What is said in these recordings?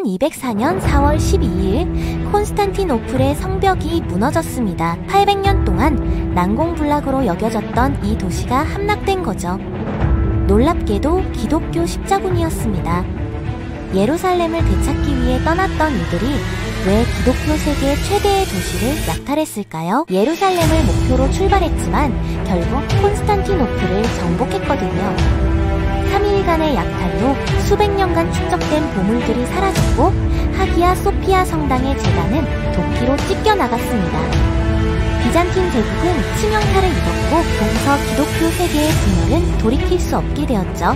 1204년 4월 12일 콘스탄티노플의 성벽이 무너졌습니다. 800년 동안 난공불락으로 여겨졌던 이 도시가 함락된 거죠. 놀랍게도 기독교 십자군이었습니다. 예루살렘을 되찾기 위해 떠났던 이들이 왜 기독교 세계 최대의 도시를 약탈했을까요? 예루살렘을 목표로 출발했지만 결국 콘스탄티노플을 정복했거든요. 3일간의 약탈로 수백 년간 축적된 보물들이 사라졌고 하기야 소피아 성당의 제단은 도끼로 찢겨나갔습니다. 비잔틴 제국은 치명타를 입었고 거기서 기독교 세계의 분열은 돌이킬 수 없게 되었죠.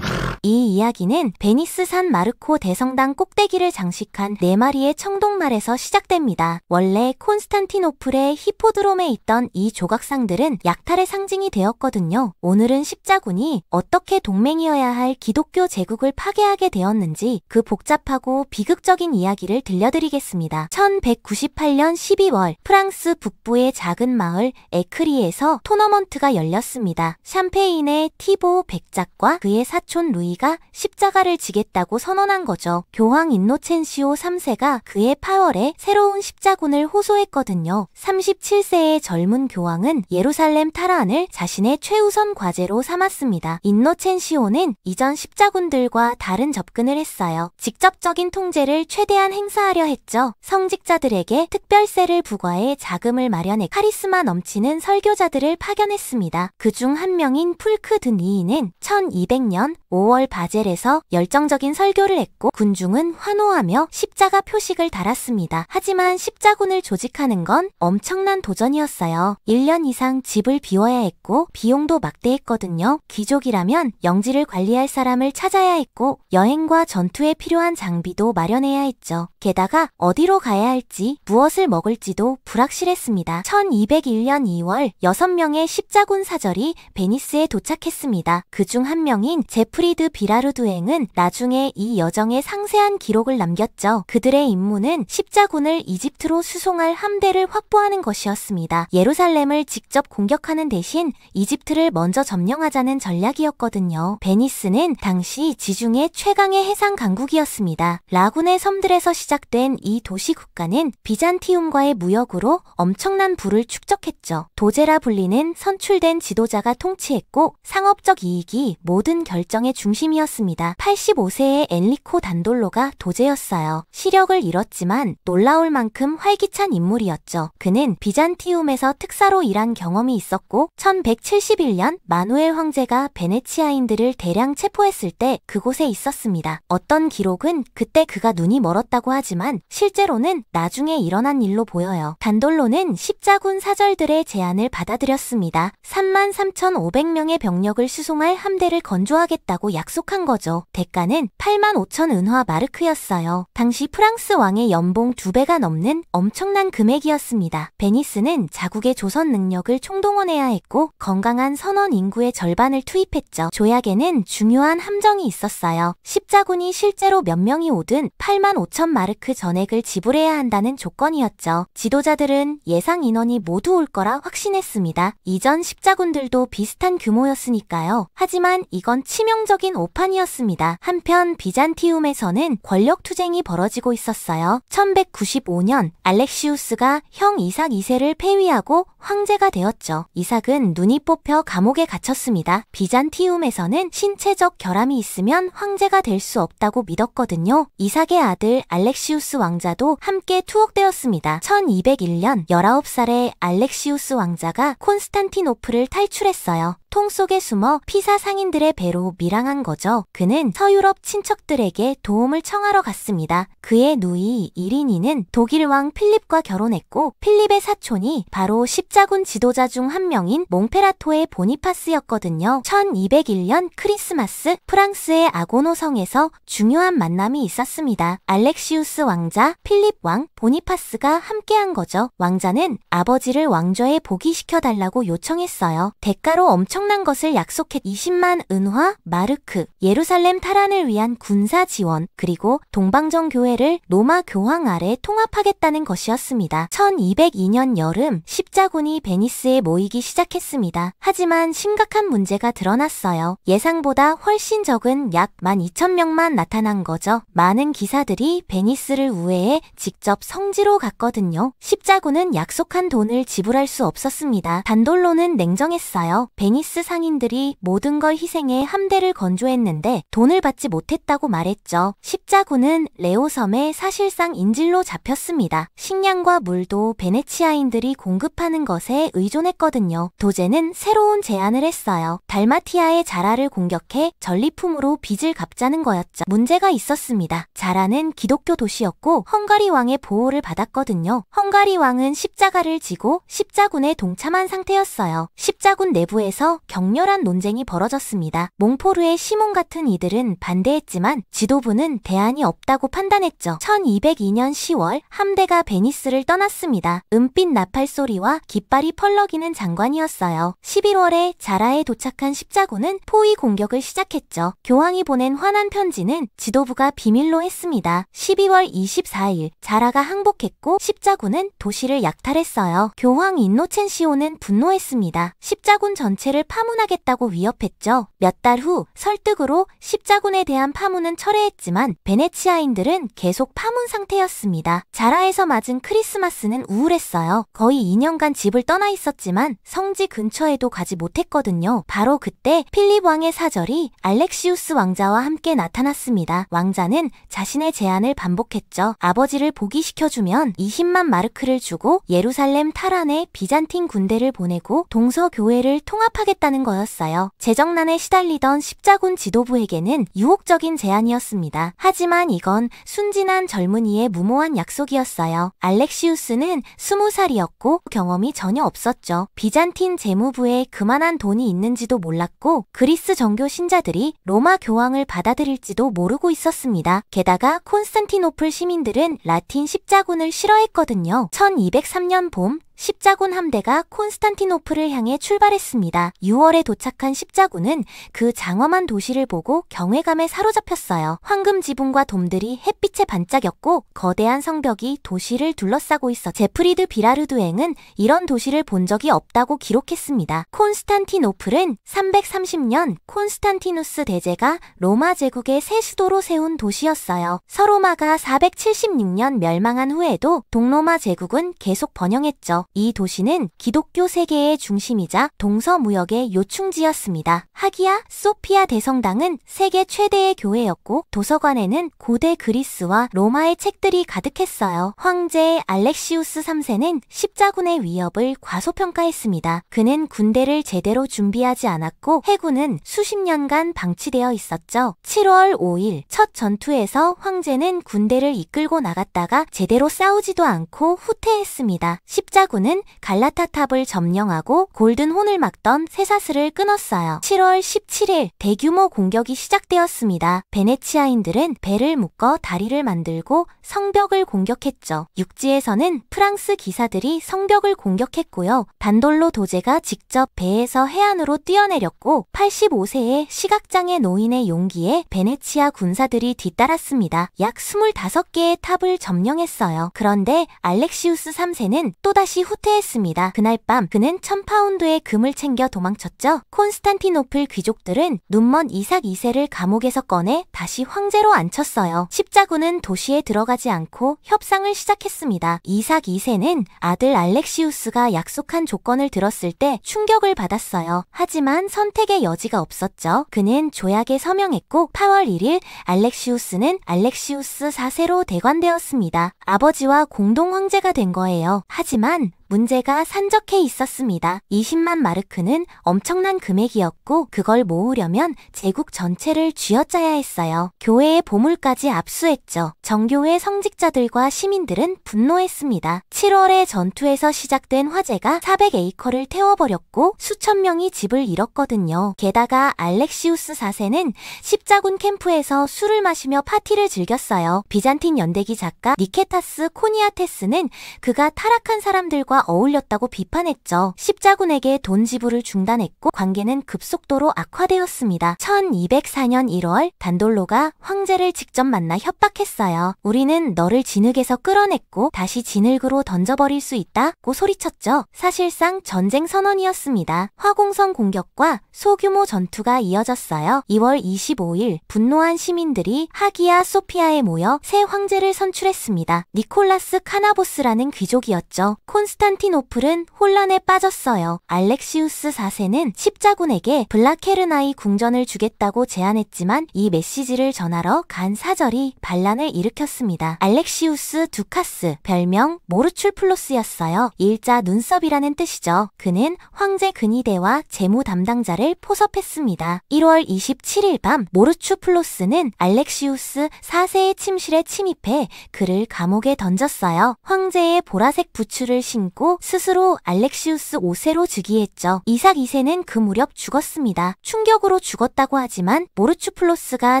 이 이야기는 베니스 산 마르코 대성당 꼭대기를 장식한 4마리의 청동말에서 시작됩니다. 원래 콘스탄티노플의 히포드롬에 있던 이 조각상들은 약탈의 상징이 되었거든요. 오늘은 십자군이 어떻게 동맹이어야 할 기독교 제국을 파괴하게 되었는지 그 복잡하고 비극적인 이야기를 들려드리겠습니다. 1198년 12월 프랑스 북부의 작은 마을 에크리에서 토너먼트가 열렸습니다. 샴페인의 티보 백작과 그의 사촌 루이가 십자가를 지겠다고 선언한 거죠. 교황 인노첸시오 3세가 그의 파월에 새로운 십자군을 호소했거든요. 37세의 젊은 교황은 예루살렘 탈환을 자신의 최우선 과제로 삼았습니다. 인노첸시오는 이전 십자군들과 다른 접근을 했어요. 직접적인 통제를 최대한 행사하려 했죠. 성직자들에게 특별세를 부과해 자금을 마련해 카리스마 넘치는 설교자들을 파견했습니다. 그중 한 명인 풀크 드니이는 1200년 5월 바젤에서 열정적인 설교를 했고 군중은 환호하며 십자가 표식을 달았습니다. 하지만 십자군을 조직하는 건 엄청난 도전이었어요. 1년 이상 집을 비워야 했고 비용도 막대했거든요. 귀족이라면 영지를 관리할 사람을 찾아야 했고 여행과 전투에 필요한 장비도 마련해야 했죠. 게다가 어디로 가야 할지 무엇을 먹을지도 불확실했습니다. 1201년 2월 6명의 십자군 사절이 베니스에 도착했습니다. 그중 한 명인 제프리드 비라르두행은 나중에 이 여정의 상세한 기록을 남겼죠. 그들의 임무는 십자군을 이집트로 수송할 함대를 확보하는 것이었습니다. 예루살렘을 직접 공격하는 대신 이집트를 먼저 점령하자는 전략이었거든요. 베니스는 당시 지중해 최강의 해상 강국이었습니다. 라군의 섬들에서 시작된 이 도시 국가는 비잔티움과의 무역으로 엄청난 부를 축적했죠. 도제라 불리는 선출된 지도자가 통치했고 상업적 이익이 모든 결정의 중심이었습니다. 85세의 엔리코 단돌로가 도제였어요. 시력을 잃었지만 놀라울 만큼 활기찬 인물이었죠. 그는 비잔티움에서 특사로 일한 경험이 있었고 1171년 마누엘 황제가 베네치아인들을 대량 체포했을 때 그곳에 있었습니다. 어떤 기록은 그때 그가 눈이 멀었다고 하지만 실제로는 나중에 일어난 일로 보여요. 단돌로는 십자군 사절들의 제안을 받아들였습니다. 33,500명의 병력을 수송할 함대를 건조하겠다고 약속한 거죠. 대가는 85,000 은화 마르크였어요. 당시 프랑스 왕의 연봉 2배가 넘는 엄청난 금액이었습니다. 베니스는 자국의 조선 능력을 총동원해야 했고 건강한 선원 인구의 절반을 투입했죠. 조약에는 중요한 함정이 있었어요. 십자군이 실제로 몇 명이 오든 85,000 마르크 전액을 지불해야 한다는 조건이었죠. 지도자들은 예상 인원이 모두 올 거라 확신했습니다. 이전 십자군들도 비슷한 규모였으니까요. 하지만 이건 치명적인 오판이었습니다. 한편 비잔티움에서는 권력투쟁이 벌어지고 있었어요. 1195년 알렉시우스가 형 이삭 2세를 폐위하고 황제가 되었죠. 이삭은 눈이 뽑혀 감옥에 갇혔습니다. 비잔티움에서는 신체적 결함이 있으면 황제가 될 수 없다고 믿었거든요. 이삭의 아들 알렉시우스 왕자도 함께 투옥되었습니다. 1201년 19살의 알렉시우스 왕자가 콘스탄티노플을 탈출했어요. 통 속에 숨어 피사 상인들의 배로 밀항한 거죠. 그는 서유럽 친척들에게 도움을 청하러 갔습니다. 그의 누이 이리니는 독일 왕 필립과 결혼했고 필립의 사촌이 바로 십자군 지도자 중 한 명인 몽페라토의 보니파스였거든요. 1201년 크리스마스 프랑스의 아고노 성에서 중요한 만남이 있었습니다. 알렉시우스 왕자, 필립 왕, 보니파스가 함께한 거죠. 왕자는 아버지를 왕좌에 복위시켜달라고 요청했어요. 대가로 엄청 엄청난 것을 약속했 20만 은화 마르크, 예루살렘 탈환을 위한 군사 지원, 그리고 동방정 교회를 로마 교황 아래 통합하겠다는 것이었습니다. 1202년 여름 십자군이 베니스에 모이기 시작했습니다. 하지만 심각한 문제가 드러났어요. 예상보다 훨씬 적은 약 12,000명만 나타난 거죠. 많은 기사들이 베니스를 우회해 직접 성지로 갔거든요. 십자군은 약속한 돈을 지불할 수 없었습니다. 단돌로는 냉정했어요. 베니스 상인들이 모든 걸 희생해 함대를 건조했는데 돈을 받지 못했다고 말했죠. 십자군은 레오섬에 사실상 인질로 잡혔습니다. 식량과 물도 베네치아인들이 공급하는 것에 의존했거든요. 도제는 새로운 제안을 했어요. 달마티아의 자라를 공격해 전리품으로 빚을 갚자는 거였죠. 문제가 있었습니다. 자라는 기독교 도시였고 헝가리 왕의 보호를 받았거든요. 헝가리 왕은 십자가를 지고 십자군에 동참한 상태였어요. 십자군 내부에서 격렬한 논쟁이 벌어졌습니다. 몽포르의 시몬 같은 이들은 반대했지만 지도부는 대안이 없다고 판단했죠. 1202년 10월 함대가 베니스를 떠났습니다. 은빛 나팔 소리와 깃발이 펄럭이는 장관이었어요. 11월에 자라에 도착한 십자군은 포위 공격을 시작했죠. 교황이 보낸 환한 편지는 지도부가 비밀로 했습니다. 12월 24일 자라가 항복했고 십자군은 도시를 약탈했어요. 교황 인노첸시오는 분노했습니다. 십자군 전체를 파문하겠다고 위협했죠. 몇 달 후 설득으로 십자군에 대한 파문은 철회했지만 베네치아인들은 계속 파문 상태였습니다. 자라에서 맞은 크리스마스는 우울했어요. 거의 2년간 집을 떠나 있었지만 성지 근처에도 가지 못했거든요. 바로 그때 필립 왕의 사절이 알렉시우스 왕자와 함께 나타났습니다. 왕자는 자신의 제안을 반복했죠. 아버지를 복위시켜주면 20만 마르크를 주고 예루살렘 탈환에 비잔틴 군대를 보내고 동서교회를 통합하겠다는 거였어요. 재정난에 시달리던 십자군 지도부에게는 유혹적인 제안이었습니다. 하지만 이건 순진한 젊은이의 무모한 약속이었어요. 알렉시우스는 20살이었고 경험이 전혀 없었죠. 비잔틴 재무부에 그만한 돈이 있는지도 몰랐고 그리스 정교 신자들이 로마 교황을 받아들일지도 모르고 있었습니다. 게다가 콘스탄티노플 시민들은 라틴 십자군을 싫어했거든요. 1203년 봄 십자군 함대가 콘스탄티노플을 향해 출발했습니다. 6월에 도착한 십자군은 그 장엄한 도시를 보고 경외감에 사로잡혔어요. 황금 지붕과 돔들이 햇빛에 반짝였고 거대한 성벽이 도시를 둘러싸고 있어 제프리드 비라르두앵은 이런 도시를 본 적이 없다고 기록했습니다. 콘스탄티노플은 330년 콘스탄티누스 대제가 로마 제국의 새 수도로 세운 도시였어요. 서로마가 476년 멸망한 후에도 동로마 제국은 계속 번영했죠. 이 도시는 기독교 세계의 중심이자 동서무역의 요충지였습니다. 하기야 소피아 대성당은 세계 최대의 교회였고 도서관에는 고대 그리스와 로마의 책들이 가득했어요. 황제 알렉시우스 3세는 십자군의 위협을 과소평가했습니다. 그는 군대를 제대로 준비하지 않았고 해군은 수십 년간 방치되어 있었죠. 7월 5일 첫 전투에서 황제는 군대를 이끌고 나갔다가 제대로 싸우지도 않고 후퇴했습니다. 십자군은 갈라타탑을 점령하고 골든혼을 막던 쇠사슬을 끊었어요. 7월 17일 대규모 공격이 시작되었습니다. 베네치아인들은 배를 묶어 다리를 만들고 성벽을 공격했죠. 육지에서는 프랑스 기사들이 성벽을 공격했고요. 단돌로 도제가 직접 배에서 해안으로 뛰어내렸고 85세의 시각장애 노인의 용기에 베네치아 군사들이 뒤따랐습니다. 약 25개의 탑을 점령했어요. 그런데 알렉시우스 3세는 또다시 후퇴했습니다. 그날 밤 그는 1000파운드의 금을 챙겨 도망쳤죠. 콘스탄티노플 귀족들은 눈먼 이삭 2세를 감옥에서 꺼내 다시 황제로 앉혔어요. 십자군은 도시에 들어가지 않고 협상을 시작했습니다. 이삭 2세는 아들 알렉시우스가 약속한 조건을 들었을 때 충격을 받았어요. 하지만 선택의 여지가 없었죠. 그는 조약에 서명했고 8월 1일 알렉시우스는 알렉시우스 4세로 대관되었습니다. 아버지와 공동 황제가 된 거예요. 하지만 문제가 산적해 있었습니다. 20만 마르크는 엄청난 금액이었고 그걸 모으려면 제국 전체를 쥐어짜야 했어요. 교회의 보물까지 압수했죠. 정교회 성직자들과 시민들은 분노했습니다. 7월의 전투에서 시작된 화재가 400에이커를 태워버렸고 수천 명이 집을 잃었거든요. 게다가 알렉시우스 4세는 십자군 캠프에서 술을 마시며 파티를 즐겼어요. 비잔틴 연대기 작가 니케타스 코니아테스는 그가 타락한 사람들과 왕실과 어울렸다고 비판했죠. 십자군에게 돈 지불을 중단했고 관계는 급속도로 악화되었습니다. 1204년 1월 단돌로가 황제를 직접 만나 협박했어요. 우리는 너를 진흙에서 끌어냈고 다시 진흙으로 던져버릴 수 있다고 소리쳤죠. 사실상 전쟁 선언이었습니다. 화공성 공격과 소규모 전투가 이어졌어요. 2월 25일 분노한 시민들이 하기야 소피아에 모여 새 황제를 선출했습니다. 니콜라스 카나보스라는 귀족이었죠. 콘스탄티노플은 혼란에 빠졌어요. 알렉시우스 4세는 십자군에게 블라케르나이 궁전을 주겠다고 제안했지만 이 메시지를 전하러 간 사절이 반란을 일으켰습니다. 알렉시우스 두카스, 별명 모르출플로스였어요. 일자 눈썹이라는 뜻이죠. 그는 황제 근위대와 재무 담당자를 포섭했습니다. 1월 27일 밤 모르추플로스는 알렉시우스 4세의 침실에 침입해 그를 감옥에 던졌어요. 황제의 보라색 부츠를 신고 스스로 알렉시우스 5세로 즉위했죠. 이삭 2세는 그 무렵 죽었습니다. 충격으로 죽었다고 하지만 모르추플로스가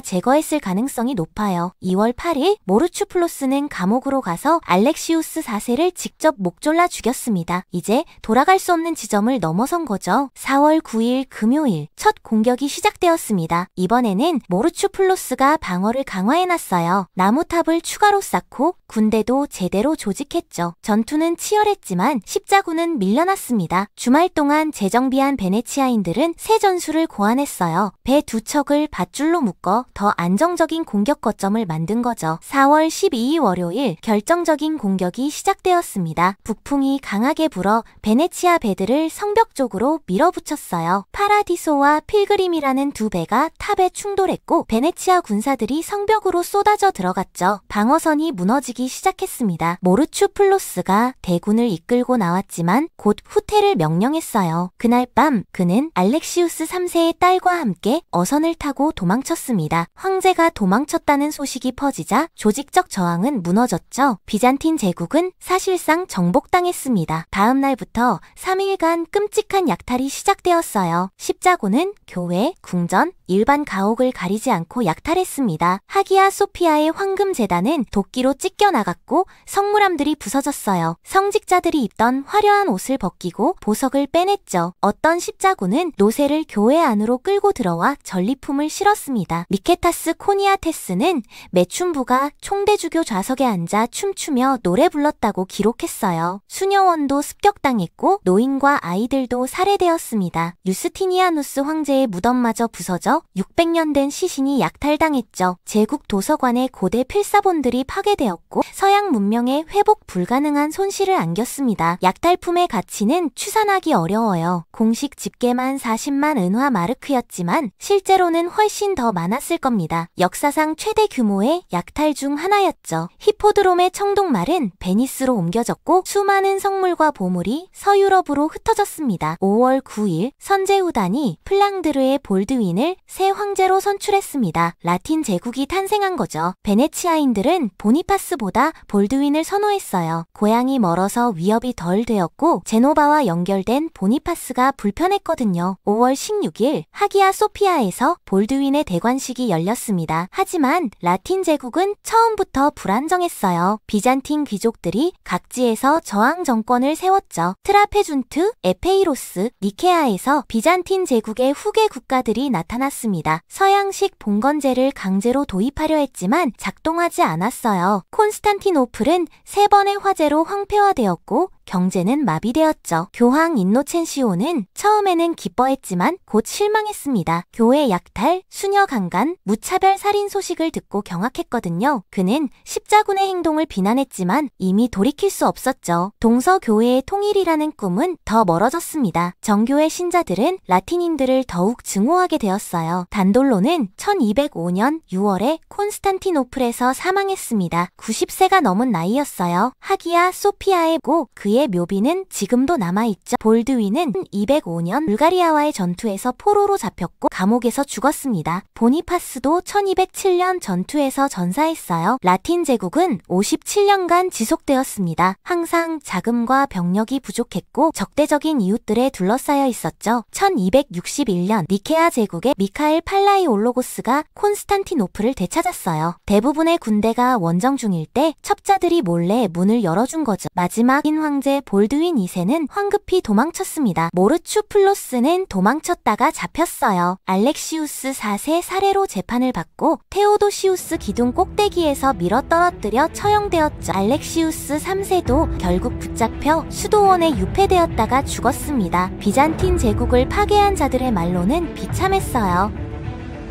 제거했을 가능성이 높아요. 2월 8일 모르추플로스는 감옥으로 가서 알렉시우스 4세를 직접 목졸라 죽였습니다. 이제 돌아갈 수 없는 지점을 넘어선 거죠. 4월 9일 금요일 첫 공격이 시작되었습니다. 이번에는 모르추플로스가 방어를 강화해놨어요. 나무탑을 추가로 쌓고 군대도 제대로 조직했죠. 전투는 치열했지만 십자군은 밀려났습니다. 주말 동안 재정비한 베네치아인들은 새 전술을 고안했어요. 배 두 척을 밧줄로 묶어 더 안정적인 공격 거점을 만든 거죠. 4월 12일 월요일 결정적인 공격이 시작되었습니다. 북풍이 강하게 불어 베네치아 배들을 성벽 쪽으로 밀어붙였어요. 파라디소와 필그림이라는 두 배가 탑에 충돌했고 베네치아 군사들이 성벽으로 쏟아져 들어갔죠. 방어선이 무너지기 시작했습니다. 모르추플로스가 대군을 이끌고 나왔지만 곧 후퇴를 명령했어요. 그날 밤 그는 알렉시우스 3세의 딸과 함께 어선을 타고 도망쳤습니다. 황제가 도망쳤다는 소식이 퍼지자 조직적 저항은 무너졌죠. 비잔틴 제국은 사실상 정복당했습니다. 다음 날부터 3일간 끔찍한 약탈이 시작되었어요. 십자군은 교회, 궁전, 일반 가옥을 가리지 않고 약탈했습니다. 하기야 소피아의 황금 제단은 도끼로 찢겨나갔고 성물함들이 부서졌어요. 성직자들이 입던 화려한 옷을 벗기고 보석을 빼냈죠. 어떤 십자군은 노새를 교회 안으로 끌고 들어와 전리품을 실었습니다. 미케타스 코니아테스는 매춘부가 총대주교 좌석에 앉아 춤추며 노래 불렀다고 기록했어요. 수녀원도 습격당했고 노인과 아이들도 살해되었습니다. 유스티니아누스 황제의 무덤마저 부서져 600년 된 시신이 약탈당했죠. 제국 도서관의 고대 필사본들이 파괴되었고 서양 문명에 회복 불가능한 손실을 안겼습니다. 약탈품의 가치는 추산하기 어려워요. 공식 집계만 40만 은화 마르크였지만 실제로는 훨씬 더 많았을 겁니다. 역사상 최대 규모의 약탈 중 하나였죠. 히포드롬의 청동말은 베니스로 옮겨졌고 수많은 성물과 보물이 서유럽으로 흩어졌습니다. 5월 9일 선제후단이 플랑드르의 볼드윈을 새 황제로 선출했습니다. 라틴 제국이 탄생한 거죠. 베네치아인들은 보니파스보다 볼드윈을 선호했어요. 고향이 멀어서 위협이 덜 되었고 제노바와 연결된 보니파스가 불편했거든요. 5월 16일 하기야 소피아에서 볼드윈의 대관식이 열렸습니다. 하지만 라틴 제국은 처음부터 불안정했어요. 비잔틴 귀족들이 각지에서 저항 정권을 세웠죠. 트라페준트, 에페이로스, 니케아에서 비잔틴 제국의 후계 국가들이 나타났습니다. 서양식 봉건제를 강제로 도입하려 했지만 작동하지 않았어요. 콘스탄티노플은 3번의 화재로 황폐화되었고 경제는 마비되었죠. 교황 인노첸시오는 처음에는 기뻐했지만 곧 실망했습니다. 교회 약탈, 수녀 강간, 무차별 살인 소식을 듣고 경악했거든요. 그는 십자군의 행동을 비난했지만 이미 돌이킬 수 없었죠. 동서교회의 통일이라는 꿈은 더 멀어졌습니다. 정교회 신자들은 라틴인들을 더욱 증오하게 되었어요. 단돌로는 1205년 6월에 콘스탄티노플에서 사망했습니다. 90세가 넘은 나이였어요. 하기야 소피아의 고 그의 묘비는 지금도 남아있죠. 볼드윈은 205년 불가리아와의 전투에서 포로로 잡혔고 감옥에서 죽었습니다. 보니파스도 1207년 전투에서 전사했어요. 라틴 제국은 57년간 지속되었습니다. 항상 자금과 병력이 부족했고 적대적인 이웃들에 둘러싸여 있었죠. 1261년 니케아 제국의 미카엘 팔라이올로고스가 콘스탄티노플을 되찾았어요. 대부분의 군대가 원정 중일 때 첩자들이 몰래 문을 열어준 거죠. 마지막 인 황제 형제 볼드윈 2세는 황급히 도망쳤습니다. 모르추플로스는 도망쳤다가 잡혔어요. 알렉시우스 4세 살해로 재판을 받고 테오도시우스 기둥 꼭대기에서 밀어 떨어뜨려 처형되었죠. 알렉시우스 3세도 결국 붙잡혀 수도원에 유폐되었다가 죽었습니다. 비잔틴 제국을 파괴한 자들의 말로는 비참했어요.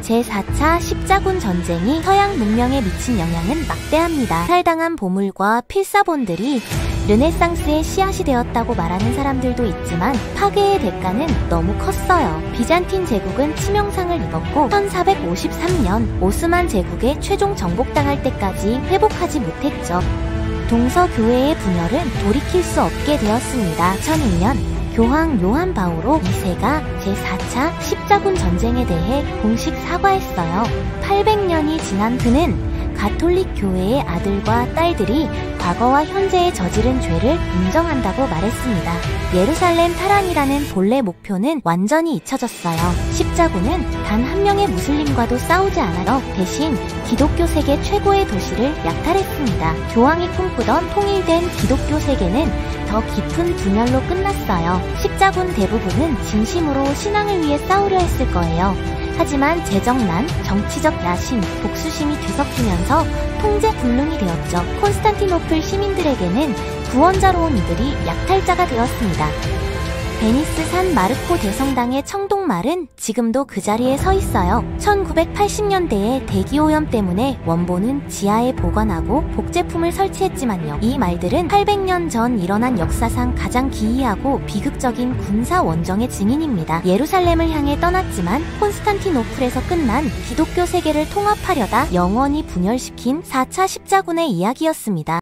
제4차 십자군 전쟁이 서양 문명에 미친 영향은 막대합니다. 탈당한 보물과 필사본들이 르네상스의 씨앗이 되었다고 말하는 사람들도 있지만 파괴의 대가는 너무 컸어요. 비잔틴 제국은 치명상을 입었고 1453년 오스만 제국에 최종 정복당할 때까지 회복하지 못했죠. 동서교회의 분열은 돌이킬 수 없게 되었습니다. 2001년 교황 요한 바오로 2세가 제4차 십자군 전쟁에 대해 공식 사과했어요. 800년이 지난 그는 가톨릭 교회의 아들과 딸들이 과거와 현재에 저지른 죄를 인정한다고 말했습니다. 예루살렘 탈환이라는 본래 목표는 완전히 잊혀졌어요. 십자군은 단 한 명의 무슬림과도 싸우지 않아요. 대신 기독교 세계 최고의 도시를 약탈했습니다. 교황이 꿈꾸던 통일된 기독교 세계는 더 깊은 분열로 끝났어요. 십자군 대부분은 진심으로 신앙을 위해 싸우려 했을 거예요. 하지만 재정난, 정치적 야심, 복수심이 뒤섞이면서 통제불능이 되었죠. 콘스탄티노플 시민들에게는 구원자로 온 이들이 약탈자가 되었습니다. 베니스 산 마르코 대성당의 청동말은 지금도 그 자리에 서 있어요. 1980년대에 대기오염 때문에 원본은 지하에 보관하고 복제품을 설치했지만요. 이 말들은 800년 전 일어난 역사상 가장 기이하고 비극적인 군사 원정의 증인입니다. 예루살렘을 향해 떠났지만 콘스탄티노플에서 끝난 기독교 세계를 통합하려다 영원히 분열시킨 4차 십자군의 이야기였습니다.